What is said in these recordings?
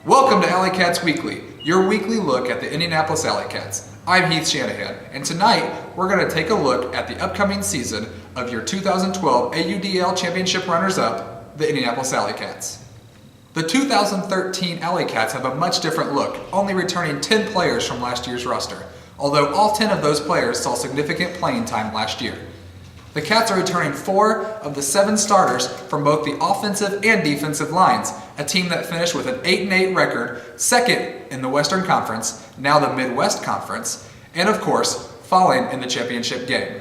Welcome to AlleyCats Weekly, your weekly look at the Indianapolis AlleyCats. I'm Heath Shanahan, and tonight we're going to take a look at the upcoming season of your 2012 AUDL Championship runners-up, the Indianapolis AlleyCats. The 2013 AlleyCats have a much different look, only returning 10 players from last year's roster, although all 10 of those players saw significant playing time last year. The Cats are returning 4 of the 7 starters from both the offensive and defensive lines, a team that finished with an 8-8 record, second in the Western Conference, now the Midwest Conference, and of course, falling in the championship game.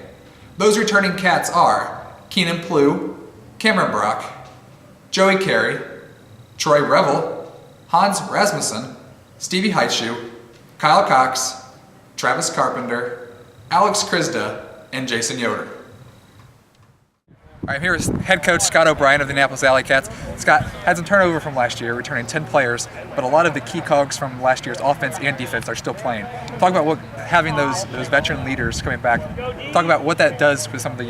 Those returning Cats are Keenan Plew, Cameron Brock, Joey Carey, Troy Revel, Hans Rasmussen, Stevie Heitschuh, Kyle Cox, Travis Carpenter, Alex Krizda, and Jason Yoder. I'm here with head coach Scott O'Brien of the Indianapolis AlleyCats. Scott had some turnover from last year, returning 10 players, but a lot of the key cogs from last year's offense and defense are still playing. Talk about what having those veteran leaders coming back. Talk about what that does with some of the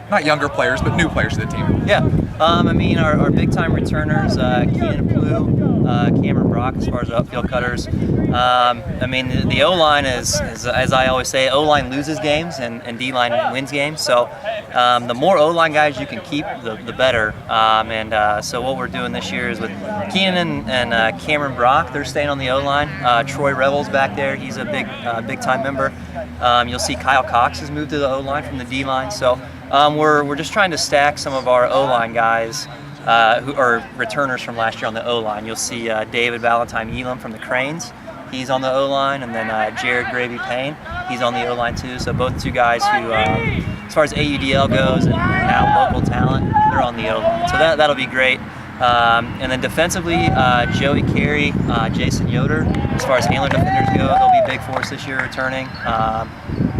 not younger players, but new players to the team. Yeah, our big-time returners, Keenan Plew, Cameron Brock, as far as upfield cutters. The O-line is, as I always say, O-line loses games and D-line wins games. So the more O-line guys you can keep, the better. So what we're doing this year is with Keenan and Cameron Brock, they're staying on the O-line. Troy Revel's back there. He's a big-time member. You'll see Kyle Cox has moved to the O-line from the D-line. So we're just trying to stack some of our O-line guys who are returners from last year on the O-line. You'll see David Valentine Elam from the Cranes. He's on the O-line, and then Jared Gravy Payne, he's on the O-line too. So both two guys who, as far as AUDL goes and now local talent, they're on the O-line. So that'll be great. And then defensively, Joey Carey, Jason Yoder, as far as handler defenders go, they'll be big for us this year returning.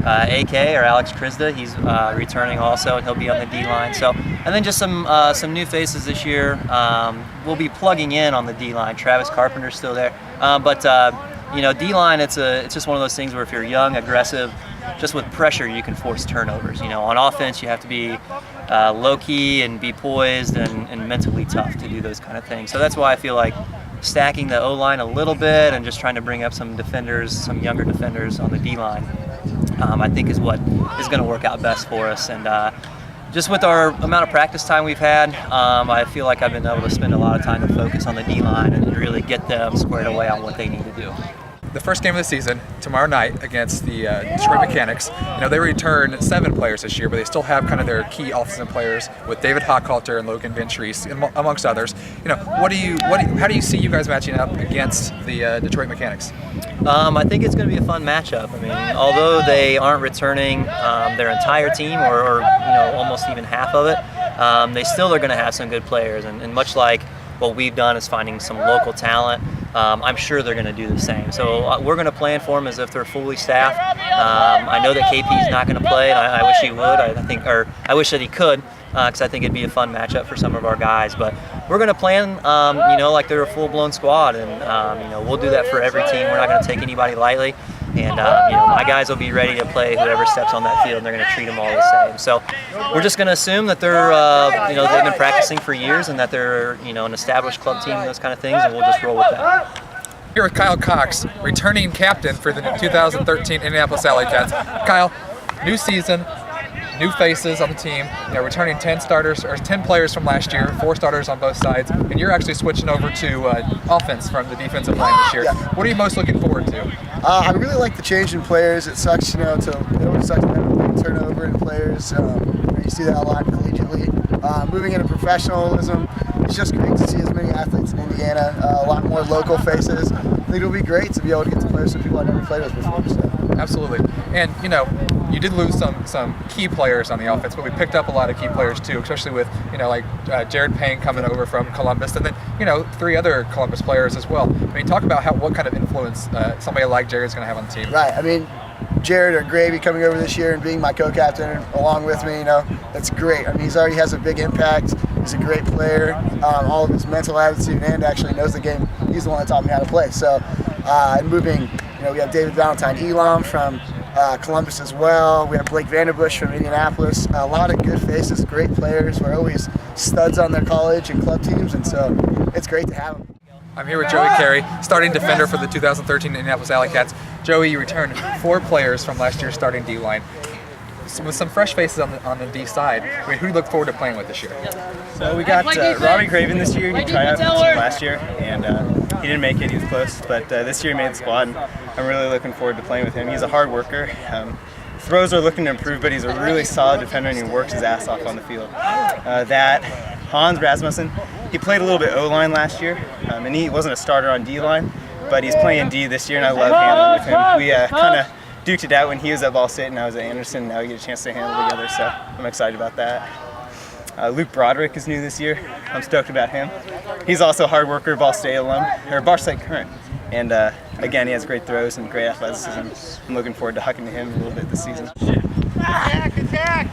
AK, or Alex Krizda, he's returning also, and he'll be on the D-line. So, and then just some new faces this year. We'll be plugging in on the D-line. Travis Carpenter's still there. D-line, it's just one of those things where if you're young, aggressive, just with pressure, you can force turnovers. On offense, you have to be low-key and be poised and mentally tough to do those kind of things. So that's why I feel like stacking the O-line a little bit and just trying to bring up some defenders, some younger defenders on the D-line, I think is what is going to work out best for us. And just with our amount of practice time we've had, I feel like I've been able to spend a lot of time to focus on the D-line and really get them squared away on what they need to do. The first game of the season, tomorrow night against the Detroit Mechanics. They return 7 players this year, but they still have kind of their key offensive players with David Hochhalter and Logan Ventries, amongst others. How do you see you guys matching up against the Detroit Mechanics? I think it's going to be a fun matchup. Although they aren't returning their entire team or almost even half of it, they still are going to have some good players, and much like what we've done is finding some local talent. I'm sure they're going to do the same. So we're going to plan for them as if they're fully staffed. I know that KP is not going to play, and I wish he would. I wish that he could, because I think it'd be a fun matchup for some of our guys. But we're going to plan, like they're a full-blown squad, and we'll do that for every team. We're not going to take anybody lightly. And my guys will be ready to play whoever steps on that field, and they're going to treat them all the same. So we're just going to assume that they're, they've been practicing for years and that they're, an established club team and those kind of things, and we'll just roll with that. Here with Kyle Cox, returning captain for the 2013 Indianapolis AlleyCats. Kyle, new season, new faces on the team. Returning 10 players from last year, 4 starters on both sides, and you're actually switching over to offense from the defensive line this year. Yeah. What are you most looking forward to? I really like the change in players. It sucks, it always sucks to have a big turnover in players. You see that a lot collegiately. Moving into professionalism, it's just great to see as many athletes in Indiana, a lot more local faces. I think it'll be great to be able to get to play with some people I've never played with before. So. Absolutely. And, you did lose some key players on the offense, but we picked up a lot of key players too, especially with, Jared Payne coming over from Columbus, and then, 3 other Columbus players as well. Talk about what kind of influence somebody like Jared's going to have on the team. Right. Jared or Gravy coming over this year and being my co-captain along with me, that's great. He already has a big impact. He's a great player. All of his mental attitude and actually knows the game. He's the one that taught me how to play. So, and moving, we have David Valentine Elam from Columbus as well. We have Blake Vanderbush from Indianapolis. A lot of good faces, great players. We're always studs on their college and club teams, and so it's great to have them. I'm here with Joey Carey, starting defender for the 2013 Indianapolis AlleyCats. Joey, you returned 4 players from last year's starting D-line. With some fresh faces on the D side, I mean, who do you look forward to playing with this year? So we got Robbie Craven this year. He tried out for the team last year, and he didn't make it. He was close, but this year he made the squad, and I'm really looking forward to playing with him. He's a hard worker. Throws are looking to improve, but he's a really solid defender, and he works his ass off on the field. Hans Rasmussen, he played a little bit O-line last year, and he wasn't a starter on D-line, but he's playing D this year, and I love handling with him. We kind of duked it out when he was at Ball State and I was at Anderson, and now we get a chance to handle together, so I'm excited about that. Luke Broderick is new this year. I'm stoked about him. He's also a hard worker, Ball State alum, or Ball State current. And again, he has great throws and great athleticism. I'm looking forward to hucking to him a little bit this season. Attack!